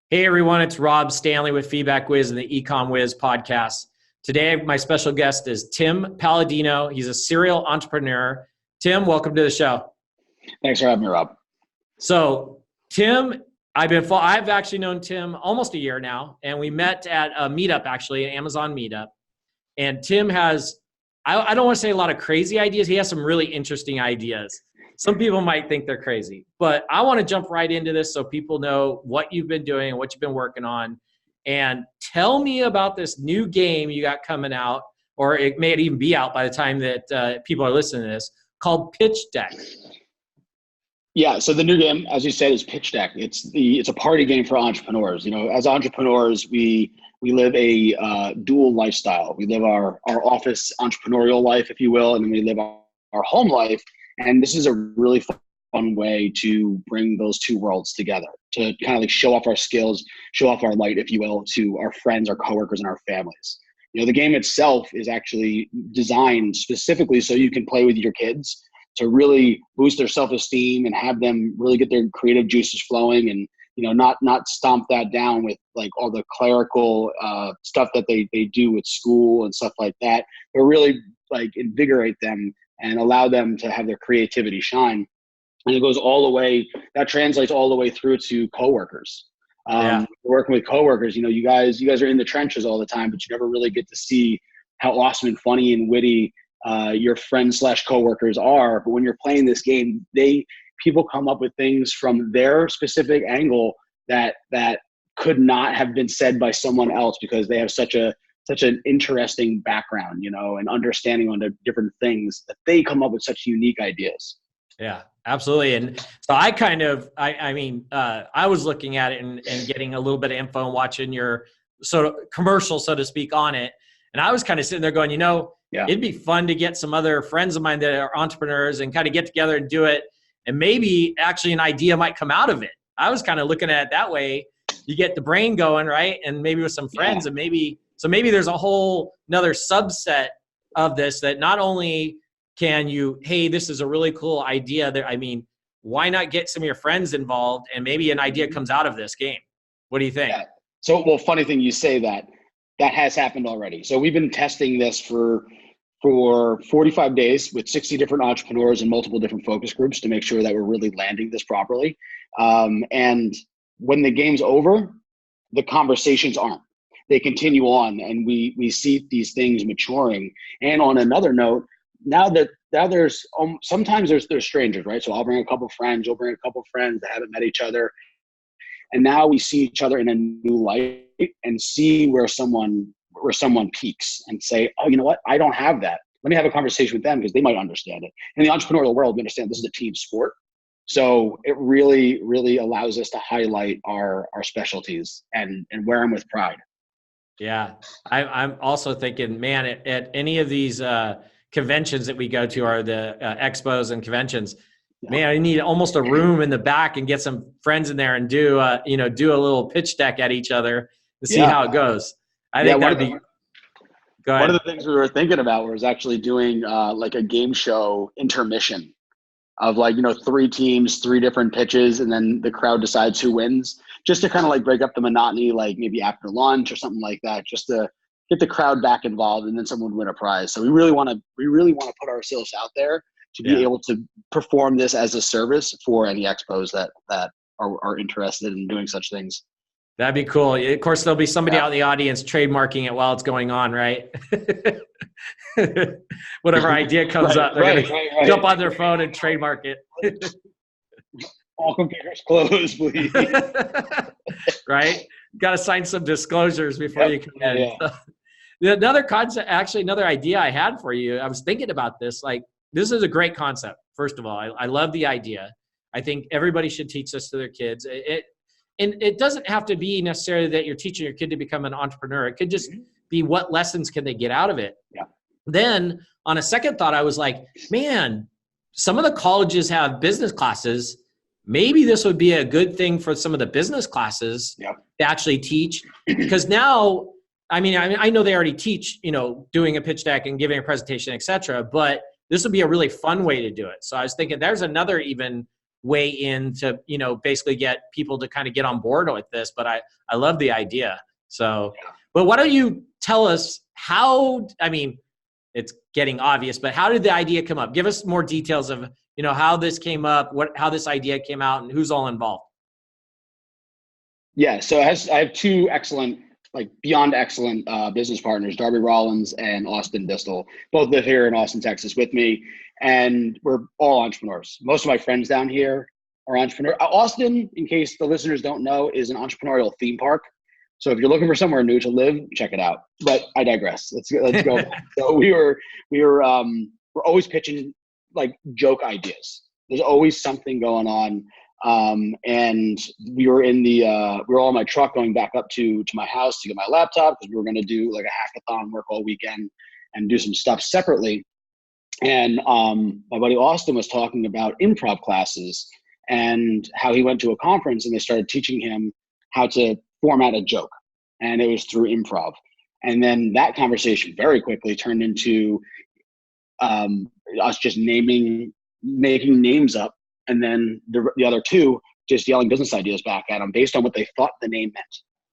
Hey everyone, it's Rob Stanley with FeedbackWhiz and the EcomWhiz podcast. Today, my special guest is Tim Palladino. He's a serial entrepreneur. Tim, welcome to the show. Thanks for having me, Rob. So, Tim, I've actually known Tim almost a year now, and we met at a meetup, actually, an Amazon meetup. And Tim has, I don't want to say a lot of crazy ideas. He has some really interesting ideas. Some people might think they're crazy, but I want to jump right into this so people know what you've been doing and what you've been working on. And tell me about this new game you got coming out, or it may even be out by the time that people are listening to this, called Pitch Deck. Yeah, so the new game, as you said, is Pitch Deck. It's a party game for entrepreneurs. You know, as entrepreneurs, we live a dual lifestyle. We live our office entrepreneurial life, if you will, and then we live our home life. And this is a really fun way to bring those two worlds together, to kind of like show off our skills, show off our light, if you will, to our friends, our coworkers, and our families. You know, the game itself is actually designed specifically so you can play with your kids to really boost their self-esteem and have them really get their creative juices flowing, and, you know, not stomp that down with like all the clerical stuff that they do with school and stuff like that, but really like invigorate them and allow them to have their creativity shine. And it goes all the way, that translates all the way through to coworkers. Working with coworkers, you know, you guys are in the trenches all the time, but you never really get to see how awesome and funny and witty your friends / coworkers are. But when you're playing this game, people come up with things from their specific angle that could not have been said by someone else, because they have such an interesting background, you know, and understanding on the different things that they come up with such unique ideas. Yeah, absolutely. And so I was looking at it and getting a little bit of info and watching your sort of commercial, so to speak, on it. And I was kind of sitting there going, it'd be fun to get some other friends of mine that are entrepreneurs and kind of get together and do it. And maybe actually an idea might come out of it. I was kind of looking at it that way. You get the brain going, right? And maybe with some friends, and maybe there's a whole another subset of this that not only can you, hey, this is a really cool idea. Why not get some of your friends involved, and maybe an idea comes out of this game? What do you think? Yeah. So, well, funny thing you say that has happened already. So we've been testing this for 45 days with 60 different entrepreneurs and multiple different focus groups to make sure that we're really landing this properly. And when the game's over, the conversations aren't. They continue on, and we see these things maturing. And on another note, now there's sometimes there's strangers, right? So I'll bring a couple friends, you'll bring a couple friends that haven't met each other, and now we see each other in a new light and see where someone peaks and say, oh, you know what? I don't have that. Let me have a conversation with them, because they might understand it. In the entrepreneurial world, we understand this is a team sport. So it really, really allows us to highlight our specialties and wear them with pride. Yeah. I'm also thinking, man, at any of these conventions that we go to, or the expos and conventions, man, I need almost a room in the back and get some friends in there and do a little pitch deck at each other to see how it goes. I think that'd be. Go ahead. One of the things we were thinking about was actually doing like a game show intermission of 3 teams, 3 different pitches, and then the crowd decides who wins, just to kind of like break up the monotony, like maybe after lunch or something like that, just to get the crowd back involved, and then someone would win a prize. So we really want to put ourselves out there to be able to perform this as a service for any expos that are interested in doing such things. That'd be cool. Of course, there'll be somebody out in the audience trademarking it while it's going on, right? Whatever idea comes up, they're going to jump on their phone and trademark it. All computers closed, please. Right? Got to sign some disclosures before you come in. Yeah. Another concept, actually, another idea I had for you, I was thinking about this. Like, this is a great concept. First of all, I love the idea. I think everybody should teach this to their kids. And it doesn't have to be necessarily that you're teaching your kid to become an entrepreneur. It could just be what lessons can they get out of it. Yeah. Then on a second thought, I was like, man, some of the colleges have business classes. Maybe this would be a good thing for some of the business classes to actually teach. Because now, I know they already teach, doing a pitch deck and giving a presentation, et cetera, but this would be a really fun way to do it. So I was thinking there's another even weigh in to, basically get people to kind of get on board with this, but I love the idea. So, but why don't you tell us how, it's getting obvious, but how did the idea come up? Give us more details of, how this came up, how this idea came out, and who's all involved. Yeah, so I have two excellent, beyond excellent business partners, Darby Rollins and Austin Distel. Both live here in Austin, Texas with me, and we're all entrepreneurs. Most of my friends down here are entrepreneurs. Austin, in case the listeners don't know, is an entrepreneurial theme park. So if you're looking for somewhere new to live, check it out. But I digress. Let's go. So we're always pitching joke ideas. There's always something going on. And we were all in my truck going back up to my house to get my laptop because we were going to do a hackathon, work all weekend and do some stuff separately. And my buddy Austin was talking about improv classes and how he went to a conference and they started teaching him how to format a joke, and it was through improv. And then that conversation very quickly turned into us just making names up, and then the other two just yelling business ideas back at them based on what they thought the name meant.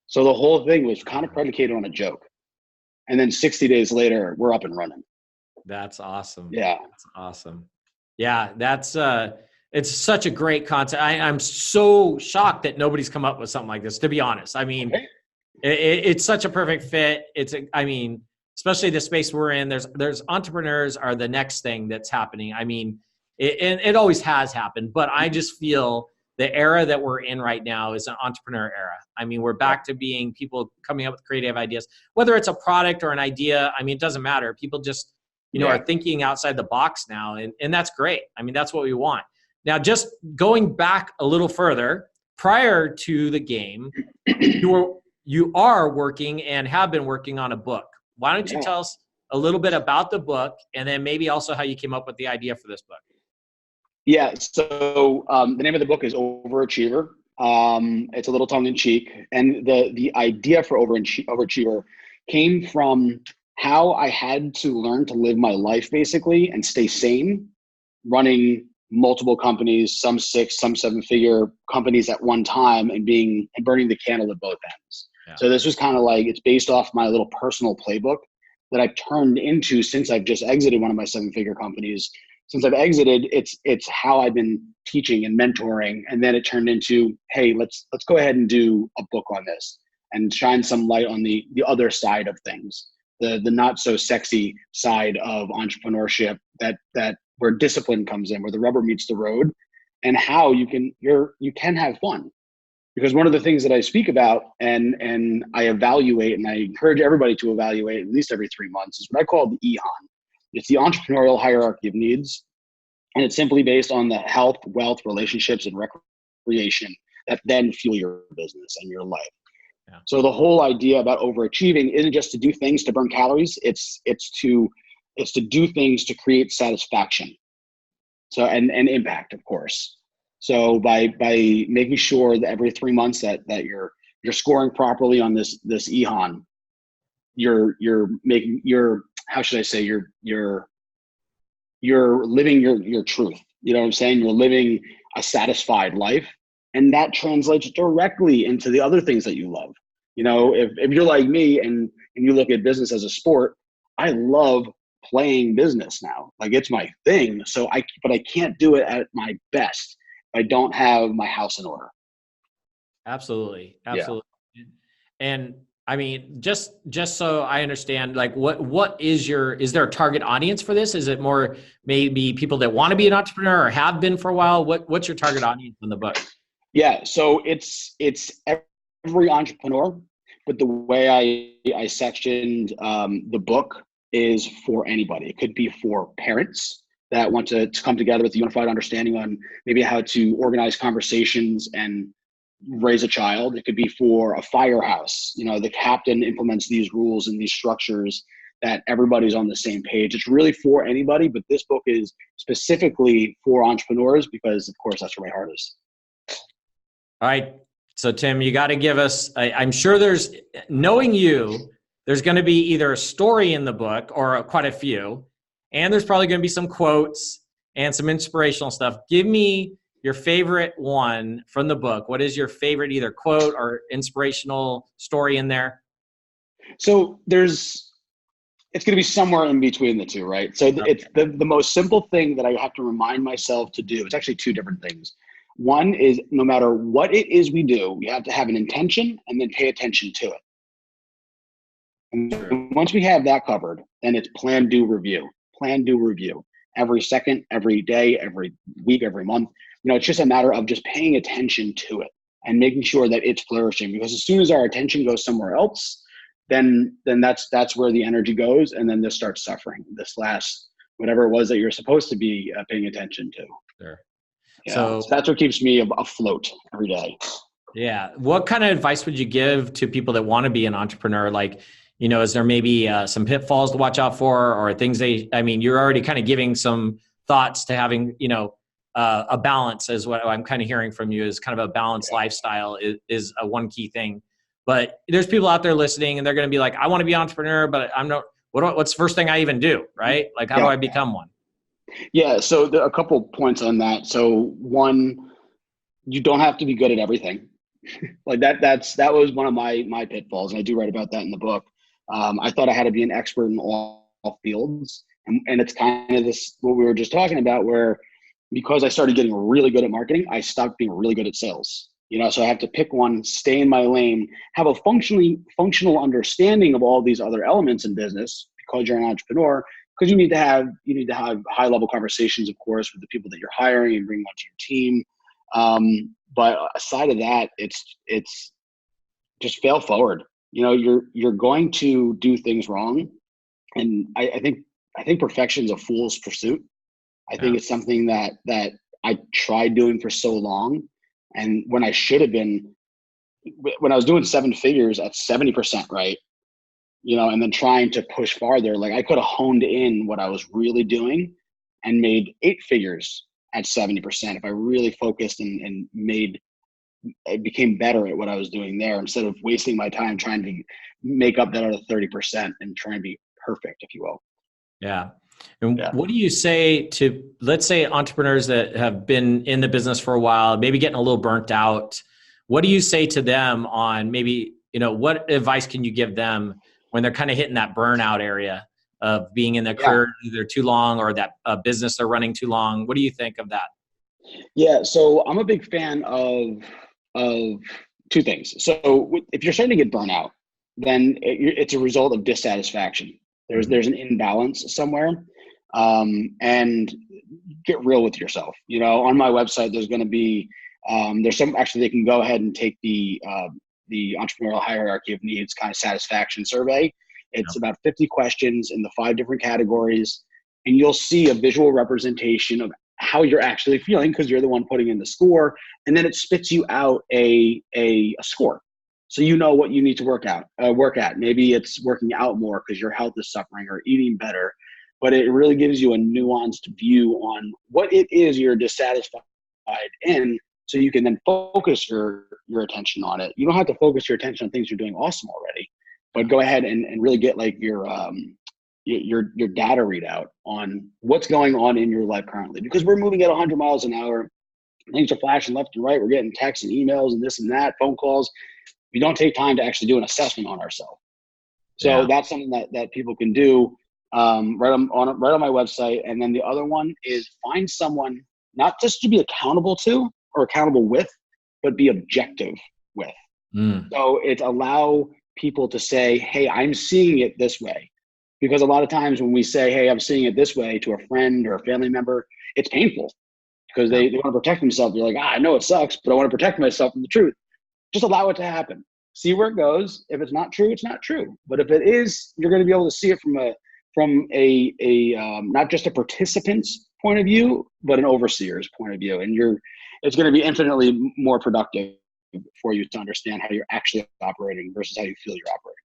So the whole thing was kind of predicated on a joke. And then 60 days later, we're up and running. That's awesome. Yeah. That's awesome. Yeah, that's it's such a great concept. I'm so shocked that nobody's come up with something like this, to be honest. It's such a perfect fit. Especially the space we're in, there's entrepreneurs are the next thing that's happening. It always has happened, but I just feel the era that we're in right now is an entrepreneur era. We're back to being people coming up with creative ideas, whether it's a product or an idea. It doesn't matter. People just, are thinking outside the box now. And that's great. That's what we want. Now, just going back a little further, prior to the game, you are working and have been working on a book. Why don't you tell us a little bit about the book and then maybe also how you came up with the idea for this book? Yeah, so the name of the book is Overachiever. It's a little tongue-in-cheek. And the idea for Overachiever came from how I had to learn to live my life, basically, and stay sane, running multiple companies, some 6, some 7-figure companies at one time, and burning the candle at both ends. Yeah. So this was kind of it's based off my little personal playbook that I've turned into since I've just exited one of my 7-figure companies. Since I've exited, it's how I've been teaching and mentoring, and then it turned into, hey, let's go ahead and do a book on this and shine some light on the other side of things, the not so sexy side of entrepreneurship that where discipline comes in, where the rubber meets the road, and how you can have fun. Because one of the things that I speak about and I evaluate, and I encourage everybody to evaluate at least every 3 months, is what I call the EHAN. It's the entrepreneurial hierarchy of needs. And it's simply based on the health, wealth, relationships, and recreation that then fuel your business and your life. Yeah. So the whole idea about overachieving isn't just to do things to burn calories. It's to do things to create satisfaction. So and impact, of course. So by making sure that every 3 months that you're scoring properly on this EHAN, you're making how should I say, you're living your truth. You know what I'm saying? You're living a satisfied life, and that translates directly into the other things that you love. If you're like me and you look at business as a sport, I love playing business now. It's my thing. But I can't do it at my best if I don't have my house in order. Absolutely. Yeah. And just so I understand, what is there a target audience for this? Is it more maybe people that want to be an entrepreneur or have been for a while? What's your target audience in the book? Yeah, so it's every entrepreneur, but the way I sectioned the book is for anybody. It could be for parents that want to come together with a unified understanding on maybe how to organize conversations and raise a child. It could be for a firehouse. The captain implements these rules and these structures that everybody's on the same page. It's really for anybody, but this book is specifically for entrepreneurs because, of course, that's where my heart is. All right. So Tim, you got to give us, I'm sure knowing you, there's going to be either a story in the book or quite a few, and there's probably going to be some quotes and some inspirational stuff. Give me your favorite one from the book. What is your favorite either quote or inspirational story in there? So it's going to be somewhere in between the two, right? So it's the most simple thing that I have to remind myself to do. It's actually two different things. One is no matter what it is we do, we have to have an intention and then pay attention to it. And once we have that covered, then it's plan, do, review. Plan, do, review. Every second, every day, every week, every month. It's just a matter of just paying attention to it and making sure that it's flourishing. Because as soon as our attention goes somewhere else, then that's where the energy goes, and then this starts suffering. This last whatever it was that you're supposed to be paying attention to. Sure. Yeah. So that's what keeps me afloat every day. Yeah. What kind of advice would you give to people that want to be an entrepreneur? Like, is there maybe some pitfalls to watch out for, or things you're already kind of giving some thoughts to having, a balance, is what I'm kind of hearing from you, is kind of a balanced lifestyle is a one key thing. But there's people out there listening and they're going to be like, I want to be an entrepreneur, but I'm not, what's the first thing I even do? Right? Like, how do I become one? Yeah. So there are a couple points on that. So one, you don't have to be good at everything. Like that was one of my pitfalls. And I do write about that in the book. I thought I had to be an expert in all fields. And it's kind of this, what we were just talking about, where because I started getting really good at marketing, I stopped being really good at sales. So I have to pick one, stay in my lane, have a functional understanding of all these other elements in business, because you're an entrepreneur, because you need to have high level conversations, of course, with the people that you're hiring and bring them onto your team. But aside of that, it's just fail forward. You're going to do things wrong. And I think perfection is a fool's pursuit. I think it's something that I tried doing for so long. And when I should have been, when I was doing 7 figures at 70%, right? And then trying to push farther, like I could have honed in what I was really doing and made 8 figures at 70% if I really focused and became better at what I was doing there, instead of wasting my time trying to make up that other 30% and trying to be perfect, if you will. Yeah. And what do you say to, let's say, entrepreneurs that have been in the business for a while, maybe getting a little burnt out? What do you say to them on maybe, what advice can you give them when they're kind of hitting that burnout area of being in their career either too long, or that business they're running too long? What do you think of that? Yeah. So I'm a big fan of two things. So if you're starting to get burnout, then it's a result of dissatisfaction. There's an imbalance somewhere, and get real with yourself. On my website, there's going to be they can go ahead and take the entrepreneurial hierarchy of needs kind of satisfaction survey. It's about 50 questions in the 5 different categories, and you'll see a visual representation of how you're actually feeling, because you're the one putting in the score, and then it spits you out a score. So what you need to work at. Maybe it's working out more because your health is suffering, or eating better. But it really gives you a nuanced view on what it is you're dissatisfied in, so you can then focus your attention on it. You don't have to focus your attention on things you're doing awesome already, but go ahead and really get like your data readout on what's going on in your life currently. Because we're moving at 100 miles an hour. Things are flashing left and right. We're getting texts and emails and this and that, phone calls. We don't take time to actually do an assessment on ourselves. So that's something that people can do right on my website. And then the other one is find someone not just to be accountable to or accountable with, but be objective with. So it's allow people to say, hey, I'm seeing it this way. Because a lot of times when we say, hey, I'm seeing it this way, to a friend or a family member, it's painful because they want to protect themselves. They're like, I know it sucks, but I want to protect myself from the truth. Just allow it to happen. See where it goes. If it's not true, it's not true. But if it is, you're going to be able to see it from a not just a participant's point of view, but an overseer's point of view. And it's going to be infinitely more productive for you to understand how you're actually operating versus how you feel you're operating.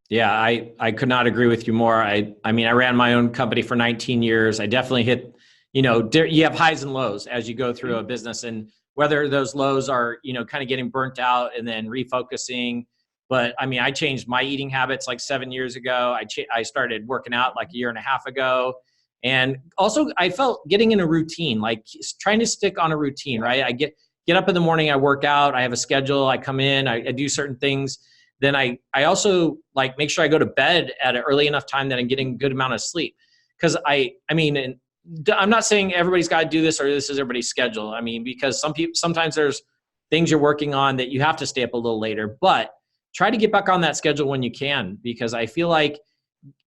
Yeah, I could not agree with you more. I mean, I ran my own company for 19 years. I definitely hit, you have highs and lows as you go through a business, and whether those lows are, kind of getting burnt out and then refocusing. But I mean, I changed my eating habits like 7 years ago. I started working out like a year and a half ago. And also I felt getting in a routine, like trying to stick on a routine, right? I get up in the morning, I work out, I have a schedule, I come in, I do certain things. Then I also like make sure I go to bed at an early enough time that I'm getting a good amount of sleep. Cause I mean, and I'm not saying everybody's got to do this or this is everybody's schedule. I mean, because sometimes there's things you're working on that you have to stay up a little later, but try to get back on that schedule when you can, because I feel like,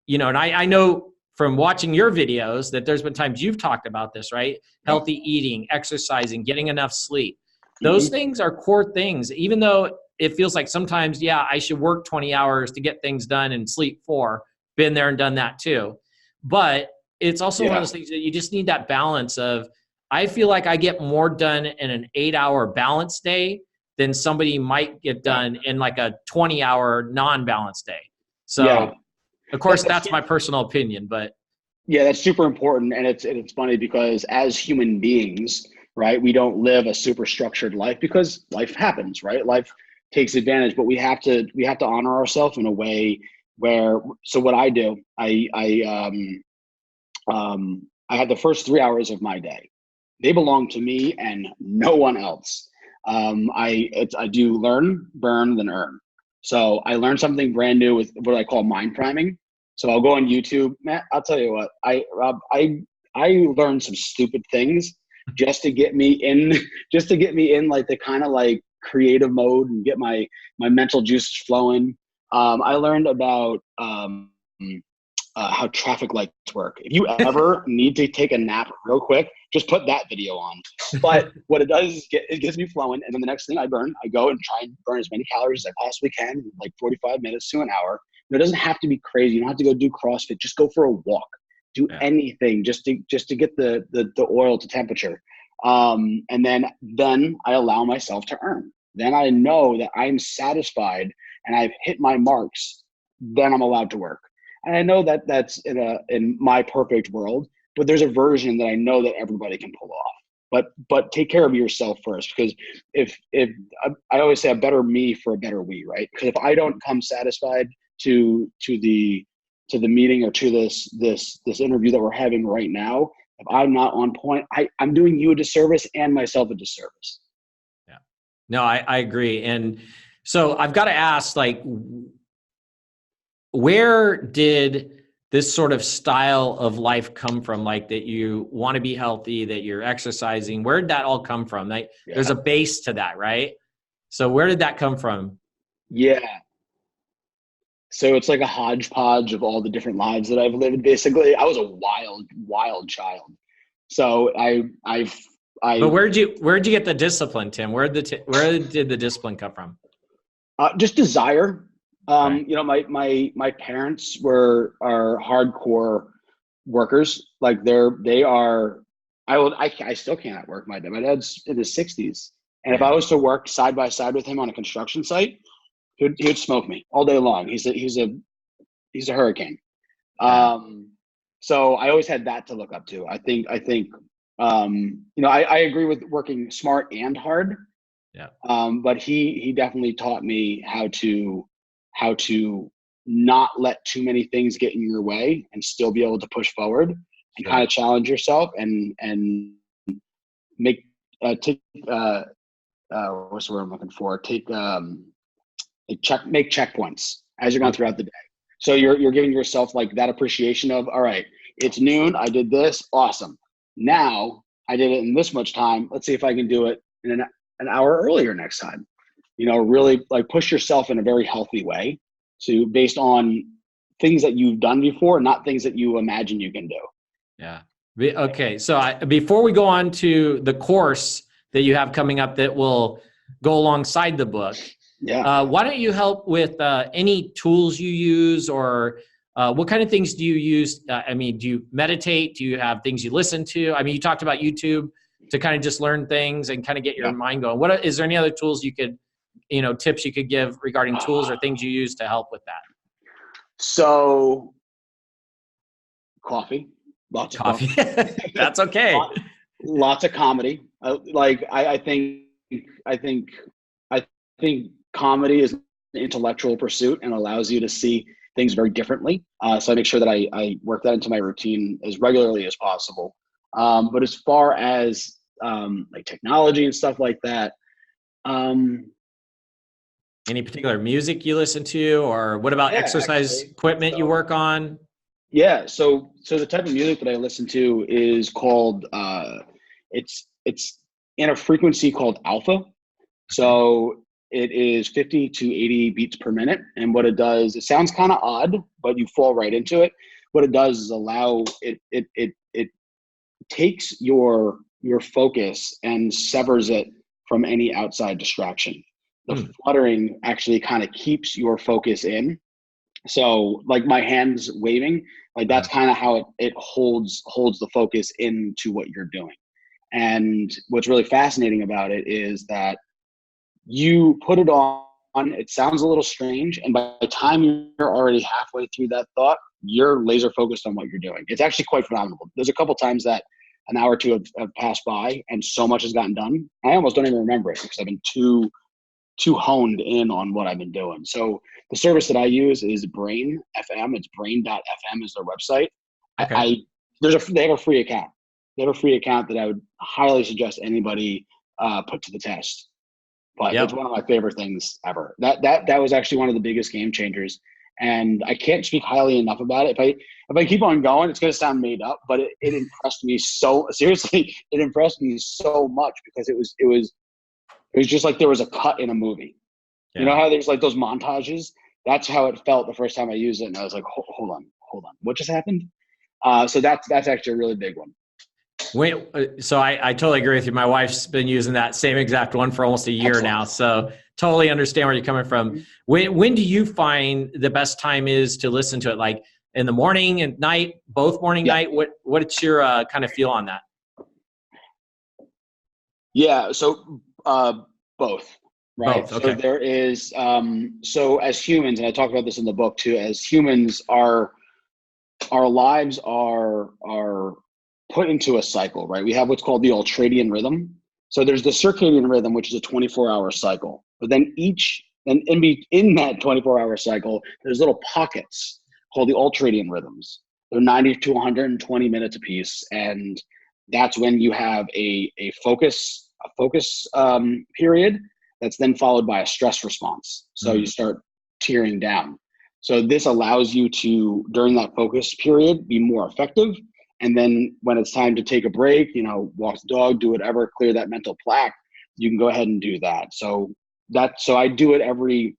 you know, and I know from watching your videos that there's been times you've talked about this, right? Healthy eating, exercising, getting enough sleep. Those things are core things, even though it feels like sometimes, yeah, I should work 20 hours to get things done and sleep 4. Been there and done that too. But it's also one of those things that you just need that balance of, I feel like I get more done in an 8-hour balanced day than somebody might get done in like a 20-hour non-balanced day. So of course that's my personal opinion, but yeah, that's super important. And it's funny because as human beings, right, we don't live a super structured life because life happens, right? Life takes advantage, but we have to honor ourselves in a way where, so what I do, I had the first 3 hours of my day. They belong to me and no one else. I do learn, burn, then earn. So I learned something brand new with what I call mind priming. So I'll go on YouTube, Matt. I'll tell you what, I learned some stupid things just to get me in like the kind of like creative mode and get my mental juices flowing. I learned about how traffic lights work. If you ever need to take a nap real quick, just put that video on. But what it does is it gets me flowing. And then the next thing I go and try and burn as many calories as I possibly can, like 45 minutes to an hour. And it doesn't have to be crazy. You don't have to go do CrossFit. Just go for a walk. Do anything just to get the oil to temperature. And then I allow myself to earn. Then I know that I'm satisfied and I've hit my marks. Then I'm allowed to work. And I know that that's in my perfect world, but there's a version that I know that everybody can pull off. But take care of yourself first, because if I always say a better me for a better we, right? Because if I don't come satisfied to the meeting or to this interview that we're having right now, if I'm not on point, I'm doing you a disservice and myself a disservice. Yeah, no, I agree. And so I've got to ask, like, where did this sort of style of life come from? Like that you want to be healthy, that you're exercising, where did that all come from? Like, there's a base to that, right? So where did that come from? Yeah. So it's like a hodgepodge of all the different lives that I've lived. Basically, I was a wild child. So But where'd you get the discipline, Tim? Where did the discipline come from? Just desire. Right. You know, my parents are hardcore workers. Like I still can't outwork my dad. My dad's in his 60s. And if I was to work side by side with him on a construction site, he would smoke me all day long. He's a hurricane. So I always had that to look up to. I think you know, I agree with working smart and hard. Yeah. But he definitely taught me how to not let too many things get in your way and still be able to push forward and kind of challenge yourself and make take what's the word I'm looking for? Make checkpoints as you're going throughout the day. So you're giving yourself like that appreciation of, all right, it's noon, I did this, awesome. Now I did it in this much time. Let's see if I can do it in an hour earlier next time. You know, really like push yourself in a very healthy way based on things that you've done before, not things that you imagine you can do. Yeah. Okay. So before we go on to the course that you have coming up that will go alongside the book, why don't you help with any tools you use, or what kind of things do you use? I mean, do you meditate? Do you have things you listen to? I mean, you talked about YouTube to kind of just learn things and kind of get your mind going. Is there any other tools you could, you know, tips you could give regarding tools or things you use to help with that? So coffee, lots of coffee. That's okay. Lots of comedy. I think comedy is an intellectual pursuit and allows you to see things very differently. So I make sure that I work that into my routine as regularly as possible. But as far as like technology and stuff like that, any particular music you listen to, or what about exercise equipment you work on? Yeah. So the type of music that I listen to is called, it's in a frequency called alpha. So it is 50 to 80 beats per minute. And what it does, it sounds kind of odd, but you fall right into it. What it does is allow it takes your focus and severs it from any outside distraction. The fluttering actually kind of keeps your focus in. So like my hands waving, like that's kind of how it holds the focus into what you're doing. And what's really fascinating about it is that you put it on, it sounds a little strange, and by the time you're already halfway through that thought, you're laser focused on what you're doing. It's actually quite phenomenal. There's a couple times that an hour or two have passed by and so much has gotten done. I almost don't even remember it because I've been too honed in on what I've been doing. So the service that I use is Brain FM. It's brain.fm is their website. Okay. They have a free account. They have a free account that I would highly suggest anybody put to the test. But it's one of my favorite things ever. That was actually one of the biggest game changers. And I can't speak highly enough about it. If I keep on going, it's going to sound made up, but it impressed me so seriously. It impressed me so much because it was just like there was a cut in a movie. Yeah. You know how there's like those montages? That's how it felt the first time I used it. And I was like, hold on. What just happened? So that's actually a really big one. So I totally agree with you. My wife's been using that same exact one for almost a year now. So totally understand where you're coming from. When do you find the best time is to listen to it? Like in the morning and night, both morning, night? What's your kind of feel on that? Yeah. So both. Right. Both, okay. So there is, so as humans, and I talk about this in the book too, as humans, our lives are put into a cycle, right? We have what's called the ultradian rhythm. So there's the circadian rhythm, which is a 24-hour cycle. But then in that 24-hour cycle, there's little pockets called the ultradian rhythms. They're 90 to 120 minutes apiece. And that's when you have a focus period that's then followed by a stress response. So you start tearing down. So this allows you to, during that focus period, be more effective. And then when it's time to take a break, walk the dog, do whatever, clear that mental plaque, you can go ahead and do that. So I do it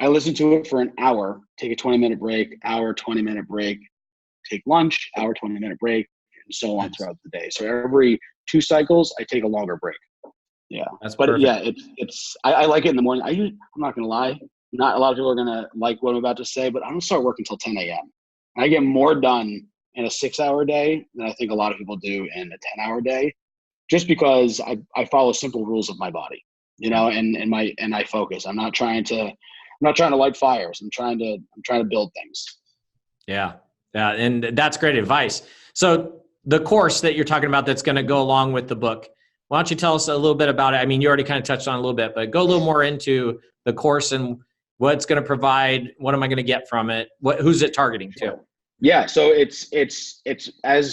I listen to it for an hour, take a 20-minute break, hour, 20-minute break, take lunch, hour, 20-minute break, and so on throughout the day. So every 2 cycles, I take a longer break. Yeah. That's but perfect. Yeah, I like it in the morning. I'm not going to lie. Not a lot of people are going to like what I'm about to say, but I don't start working until 10 a.m. I get more done in a 6-hour day than I think a lot of people do in a 10-hour day, just because I follow simple rules of my body, and I focus. I'm not trying to light fires. I'm trying to build things. Yeah. And that's great advice. So the course that you're talking about that's going to go along with the book, why don't you tell us a little bit about it? I mean, you already kind of touched on it a little bit, but go a little more into the course and what it's going to provide. What am I going to get from it? Who's it targeting to? Yeah. So it's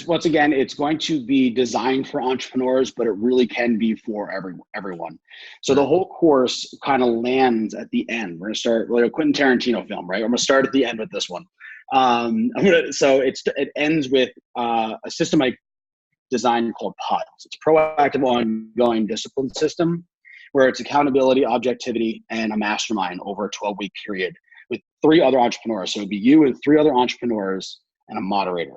once again, it's going to be designed for entrepreneurs, but it really can be for everyone. So the whole course kind of lands at the end. We're going to start with a Quentin Tarantino film, right? I'm going to start at the end with this one. It ends with a system I designed called PODS. It's proactive, ongoing discipline system, where it's accountability, objectivity, and a mastermind over a 12-week period with 3 other entrepreneurs. So it'd be you and 3 other entrepreneurs and a moderator.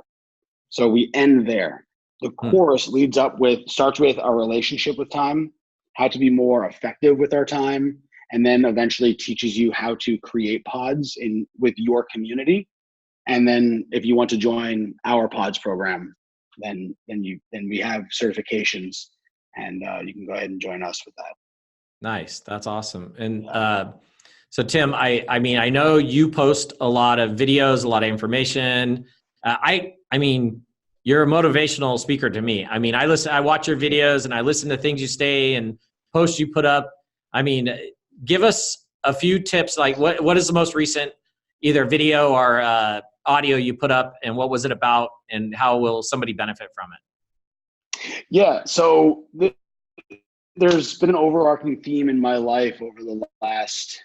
So we end there. The course starts with our relationship with time, how to be more effective with our time, and then eventually teaches you how to create pods with your community. And then if you want to join our pods program, then we have certifications, and you can go ahead and join us with that. Nice. That's awesome. And so Tim, I mean, I know you post a lot of videos, a lot of information. I mean, you're a motivational speaker to me. I mean, I watch your videos and I listen to things you say and posts you put up. I mean, give us a few tips. Like what is the most recent either video or audio you put up, and what was it about, and how will somebody benefit from it? Yeah. So there's been an overarching theme in my life over the last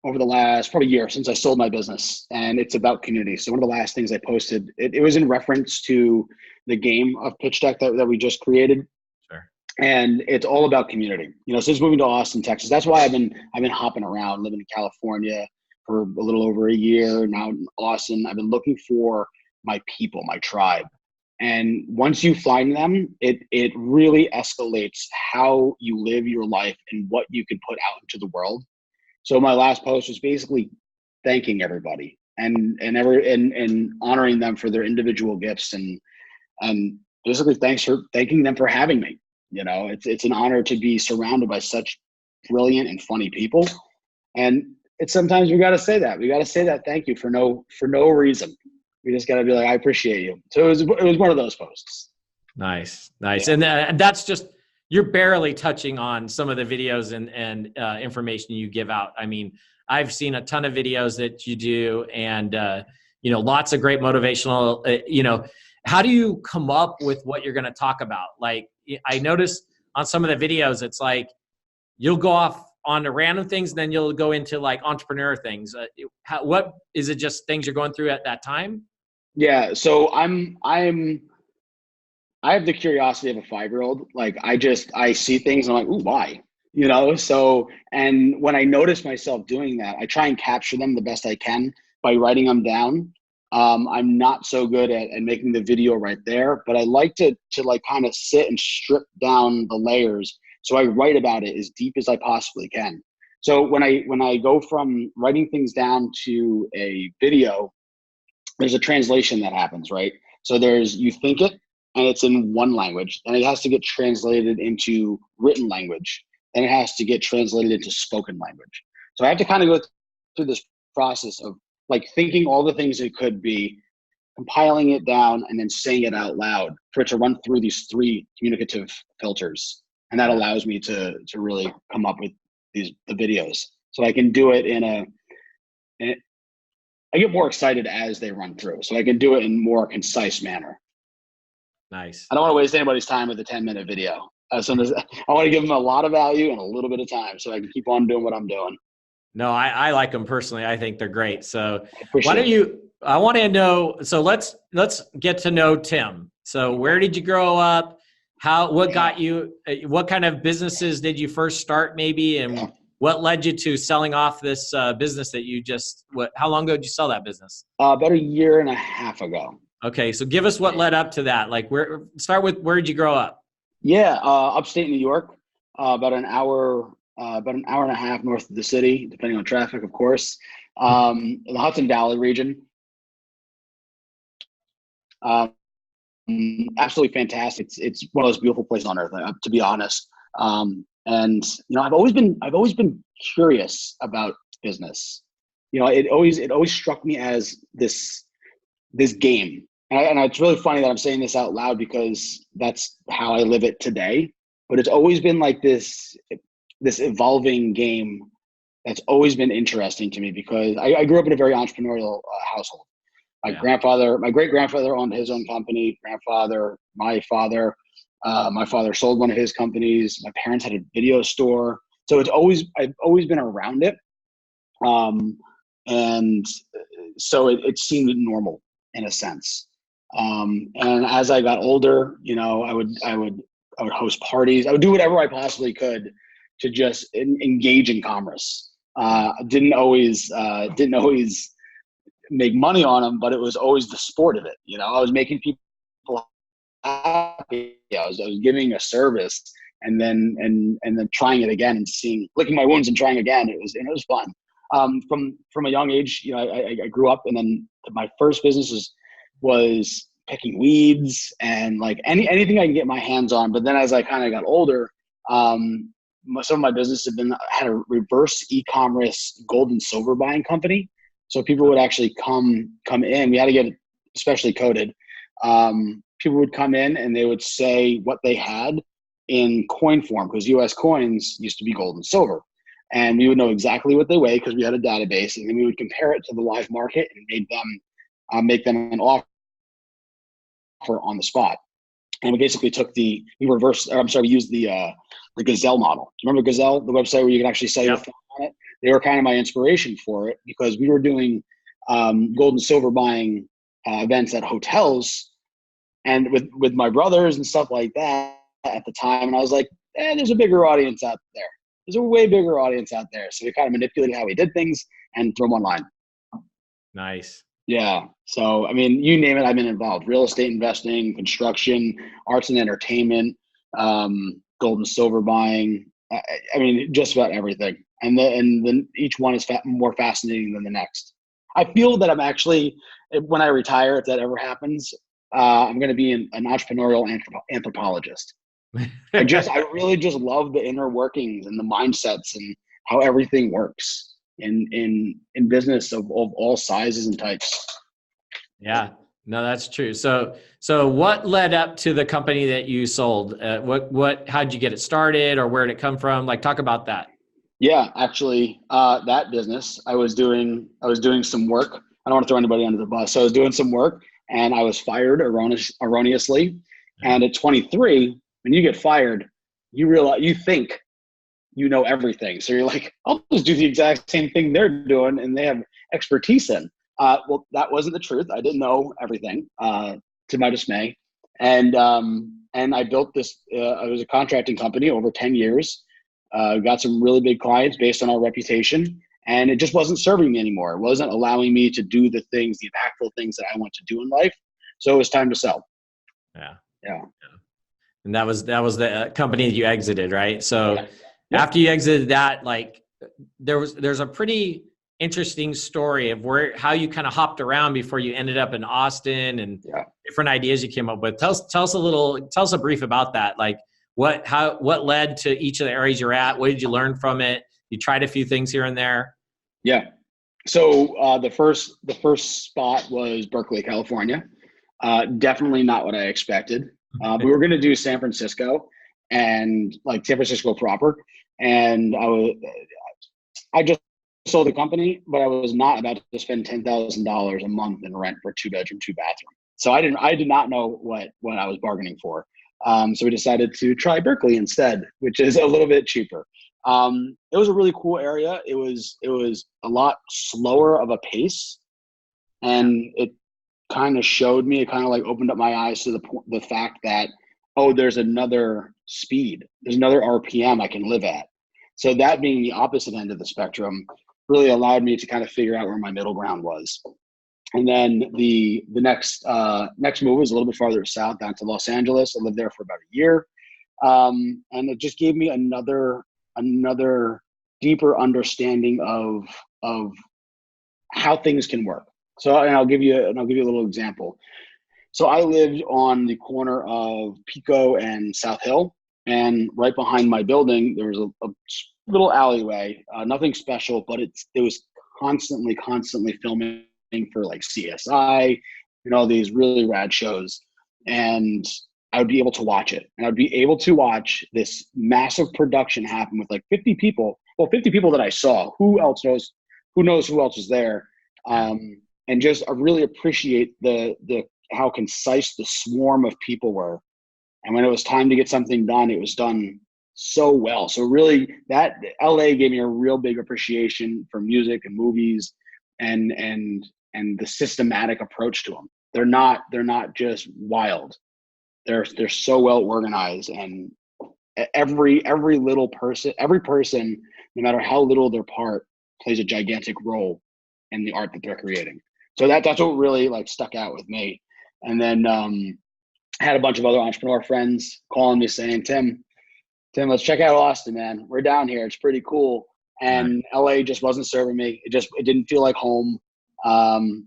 probably year since I sold my business, and it's about community. So one of the last things I posted, it was in reference to the game of pitch deck that we just created. Sure. And it's all about community. Since moving to Austin, Texas, that's why I've been hopping around, living in California for a little over a year now in Austin. I've been looking for my people, my tribe. And once you find them, it really escalates how you live your life and what you can put out into the world. So my last post was basically thanking everybody and honoring them for their individual gifts, and basically thanking them for having me. It's an honor to be surrounded by such brilliant and funny people. And it's sometimes we got to say that. We got to say that thank you for no reason. We just got to be like, I appreciate you. So it was one of those posts. Nice. Yeah. And that's just, you're barely touching on some of the videos and information you give out. I mean, I've seen a ton of videos that you do, and lots of great motivational. How do you come up with what you're going to talk about? Like, I noticed on some of the videos, it's like you'll go off on the random things, and then you'll go into like entrepreneur things. What is it? Just things you're going through at that time? Yeah. So I have the curiosity of a 5-year-old. Like I see things and I'm like, ooh, why? So, and when I notice myself doing that, I try and capture them the best I can by writing them down. I'm not so good at making the video right there, but I like to like kind of sit and strip down the layers. So I write about it as deep as I possibly can. So when I go from writing things down to a video, there's a translation that happens, right? So you think it, and it's in one language, and it has to get translated into written language, and it has to get translated into spoken language. So I have to kind of go through this process of like thinking all the things it could be, compiling it down, and then saying it out loud for it to run through these 3 communicative filters. And that allows me to really come up with the videos. So I can do it I get more excited as they run through. So I can do it in more concise manner. Nice. I don't want to waste anybody's time with a 10-minute video. I want to give them a lot of value and a little bit of time so I can keep on doing what I'm doing. No, I like them personally. I think they're great. So I want to know, so let's get to know Tim. So where did you grow up? What got you, what kind of businesses did you first start maybe? And what led you to selling off this business that how long ago did you sell that business? About 1.5 years ago. Okay. So give us what led up to that. Like start with, where did you grow up? Yeah. Upstate New York, about an hour and a half north of the city, depending on traffic, of course. In the Hudson Valley region. Absolutely fantastic. It's one of those beautiful places on earth, to be honest. And I've always been curious about business. It always struck me as this game. And it's really funny that I'm saying this out loud because that's how I live it today. But it's always been like this evolving game that's always been interesting to me because I grew up in a very entrepreneurial household. My great grandfather owned his own company. My father sold one of his companies. My parents had a video store. So I've always been around it. And so it seemed normal in a sense. And as I got older, I would host parties. I would do whatever I possibly could to just engage in commerce. Didn't always make money on them, but it was always the sport of it. I was making people happy. I was giving a service and then trying it again and licking my wounds and trying again. It was fun. From a young age, I grew up, and then my first business was picking weeds and like anything I can get my hands on. But then as I kind of got older, some of my business had a reverse e-commerce gold and silver buying company. So people would actually come in. We had to get it specially coded. People would come in and they would say what they had in coin form, because U.S. coins used to be gold and silver. and we would know exactly what they weigh because we had a database, and then we would compare it to the live market and make them an offer on the spot. And we basically we used the Gazelle model. Do you remember Gazelle, the website where you can actually sell your phone on it? They were kind of my inspiration for it because we were doing gold and silver buying events at hotels and with my brothers and stuff like that at the time. And I was like, there's a bigger audience out there. There's a way bigger audience out there. So we kind of manipulated how we did things and threw them online. Nice. Yeah. So, I mean, you name it, I've been involved. Real estate investing, construction, arts and entertainment, gold and silver buying. I mean, just about everything. And then each one is more fascinating than the next. I feel that I'm actually, when I retire, if that ever happens, I'm going to be an entrepreneurial anthropologist. I really just love the inner workings and the mindsets and how everything works in business of all sizes and types. Yeah, no, that's true. So what led up to the company that you sold? How'd you get it started, or where did it come from? Like, talk about that. Yeah, actually, that business, I was doing some work. I don't want to throw anybody under the bus. So I was doing some work and I was fired erroneously. And at 23, when you get fired, you think you know everything. So you're like, I'll just do the exact same thing they're doing and they have expertise in. Well, that wasn't the truth. I didn't know everything, to my dismay. And I built this, it was a contracting company over 10 years. Got some really big clients based on our reputation, and it just wasn't serving me anymore. It wasn't allowing me to do the impactful things that I want to do in life. So it was time to sell. Yeah. And that was the company that you exited, right? So after you exited that, like there's a pretty interesting story of how you kind of hopped around before you ended up in Austin and different ideas you came up with. Tell us a brief about that. Like what led to each of the areas you're at? What did you learn from it? You tried a few things here and there. Yeah. So the first spot was Berkeley, California. Definitely not what I expected. We were going to do San Francisco and like San Francisco proper. And I just sold the company, but I was not about to spend $10,000 a month in rent for 2-bedroom, 2-bathroom. So I did not know what I was bargaining for. So we decided to try Berkeley instead, which is a little bit cheaper. It was a really cool area. It was a lot slower of a pace, and it kind of showed me, it kind of like opened up my eyes to the fact that, there's another speed, there's another RPM I can live at. So that being the opposite end of the spectrum really allowed me to kind of figure out where my middle ground was. And then the next move was a little bit farther south, down to Los Angeles. I lived there for about a year. And it just gave me another deeper understanding of how things can work. So, and I'll give you a little example. So I lived on the corner of Pico and South Hill, and right behind my building, there was a little alleyway, nothing special, but it was constantly filming for like CSI, these really rad shows. And I would be able to watch it, and I'd be able to watch this massive production happen with like 50 people. Well, 50 people that I saw. Who knows who else was there? And just I really appreciate the how concise the swarm of people were. And when it was time to get something done, it was done so well. So really, that LA gave me a real big appreciation for music and movies, and the systematic approach to them. They're not just wild. They're so well organized, and every person, no matter how little their part, plays a gigantic role in the art that they're creating. So that's what really like stuck out with me. And then I had a bunch of other entrepreneur friends calling me saying, Tim, let's check out Austin, man. We're down here. It's pretty cool. And LA just wasn't serving me. It didn't feel like home. And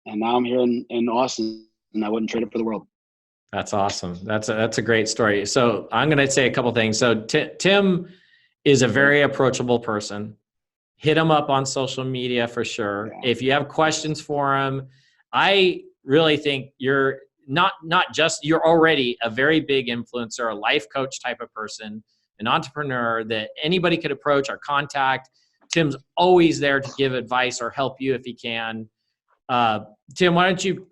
now I'm here in Austin, and I wouldn't trade it for the world. That's awesome. That's a great story. So I'm going to say a couple things. So Tim is a very approachable person. Hit him up on social media for sure. Yeah. If you have questions for him, I really think you're not just, you're already a very big influencer, a life coach type of person. an entrepreneur that anybody could approach or contact. Tim's always there to give advice or help you if he can. Tim, why don't you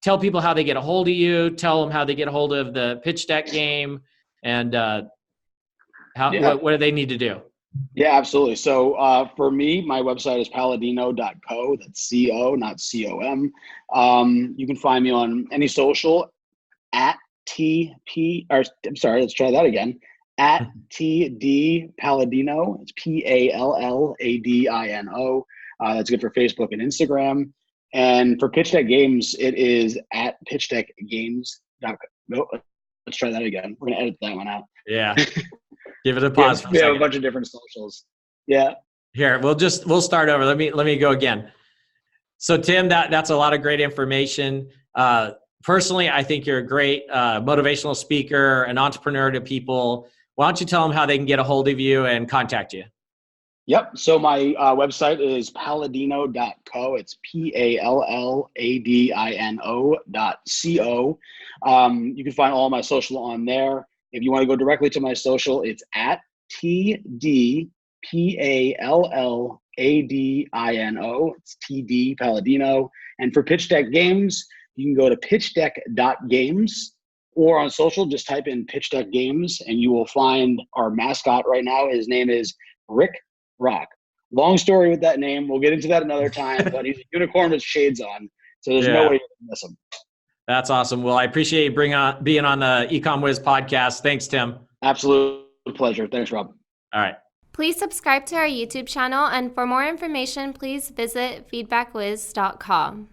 tell people how they get a hold of you, tell them how they get a hold of the pitch deck game, and what do they need to do? Yeah, absolutely. So for me, my website is palladino.co. That's C-O, not C-O-M. You can find me on any social at let's try that again. At TD Palladino. It's Palladino. That's good for Facebook and Instagram. And for Pitch Deck Games, it is at pitchdeckgames.com. No, let's try that again. We're going to edit that one out. Yeah. Give it a pause for a second. We have a bunch of different socials. Yeah. Here, we'll start over. Let me go again. So Tim, that's a lot of great information. Personally, I think you're a great motivational speaker, an entrepreneur to people. Why don't you tell them how they can get a hold of you and contact you? Yep. So my website is palladino.co. It's Palladino.co. You can find all my social on there. If you want to go directly to my social, it's at TDPALLADINO. It's TD Palladino. And for Pitch Deck Games, you can go to pitchdeck.games, or on social, just type in Pitch Deck Games and you will find our mascot right now. His name is Rick Rock. Long story with that name. We'll get into that another time, but he's a unicorn with shades on. So there's no way you can miss him. That's awesome. Well, I appreciate you being on the EcomWhiz podcast. Thanks, Tim. Absolute pleasure. Thanks, Rob. All right. Please subscribe to our YouTube channel, and for more information, please visit feedbackwhiz.com.